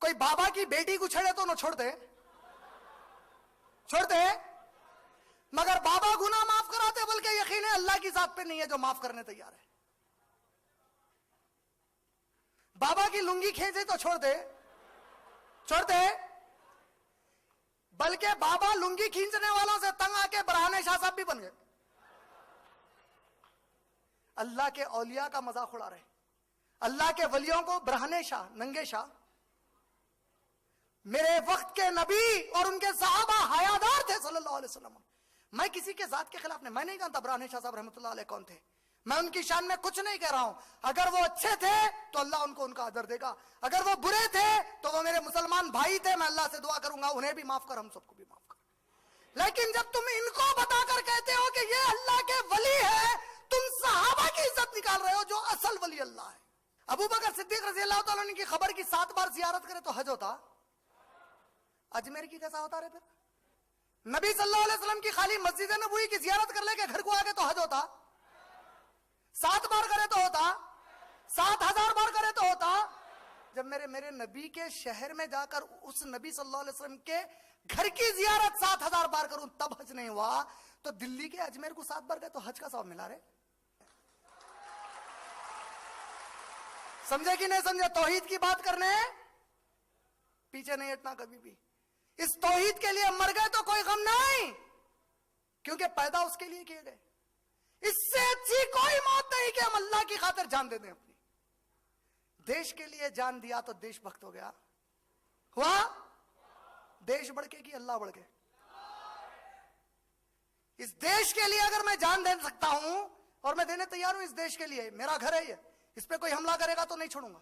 कोई बाबा की बेटी को छेड़े तो न छोड़ते, मगर बाबा गुनाह माफ कराते, बल्कि यकीन है अल्लाह की जात पे नहीं है जो माफ करने तैयार है। बाबा की लुंगी खींचे तो छोड़ते, बल्कि बाबा लुंगी खींचने वालों से तंग आके बरहाने शाह साहब भी बन गए। अल्लाह के औलिया का मजाक उड़ा रहे, अल्लाह के वलियों को बरहाने शाह, नंगे शाह। मेरे वक्त के नबी और उनके सहाबा हयादार थे सल्लल्लाहु अलैहि वसल्लम। मैं किसी के जात के खिलाफ नहीं, मैं नहीं जानता बरहाने शाह साहब रहमतुल्लाह अलैह कौन थे, मैं उनकी शान में कुछ नहीं कह रहा हूं। अगर वो अच्छे थे तो अल्लाह उनको उनका अदर देगा, अगर वो बुरे थे तो वो मेरे मुसलमान भाई थे, मैं अल्लाह से दुआ करूंगा उन्हें भी माफ कर, हम सबको भी माफ कर। लेकिन जब तुम इनको बताकर कहते हो कि ये अल्लाह के वली है, तुम सहाबा की इज्जत निकाल रहे हो जो असल वली अल्लाह है। अबू बकर सिद्दीक रज़ी अल्लाह तआला अन्हु की खबर की 7 बार जियारत करे तो हज होता, अजमेर की कैसा होता रे? फिर नबी सल्लल्लाहु अलैहि वसल्लम की खाली मस्जिद नबवी की जियारत कर लेके घर को आके तो हज होता, 7 बार करे तो होता, 7000 बार करे तो होता। जब मेरे नबी के शहर में जाकर उस नबी सल्लल्लाहु अलैहि वसल्लम के घर की जियारत 7000 बार करूं तब हज नहीं हुआ, तो दिल्ली के अजमेर को 7 बार गए तो हज का सवाब मिला रे? समझे कि नहीं समझे? तौहीद की बात करने पीछे नहीं हटना कभी भी। इस तौहीद के लिए मर गए तो कोई गम नहीं, क्योंकि पैदा उसके लिए किए गए। इससे अच्छी कोई मौत नहीं कि हम अल्लाह की खातिर जान दे दें अपनी। देश के लिए जान दिया तो देशभक्त हो गया, हुआ? देश बढ़ के कि अल्लाह बढ़ के? इस देश के लिए अगर मैं जान दे सकता हूं और मैं देने तैयार हूं, इस देश के लिए, मेरा घर है ये, इस पे कोई हमला करेगा तो नहीं छोड़ूंगा।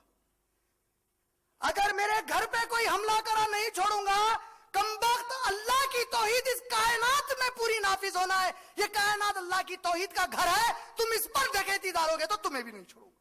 अगर मेरे घर पे कोई हमला करा नहीं छोड़ूंगा। कमबख्त, अल्लाह की तौहीद इस कायनात में पूरी नाफिज होना है। ये कायनात अल्लाह की तौहीद का घर है, तुम इस पर डकैती डालोगे तो तुम्हें भी नहीं छोड़ूंगा।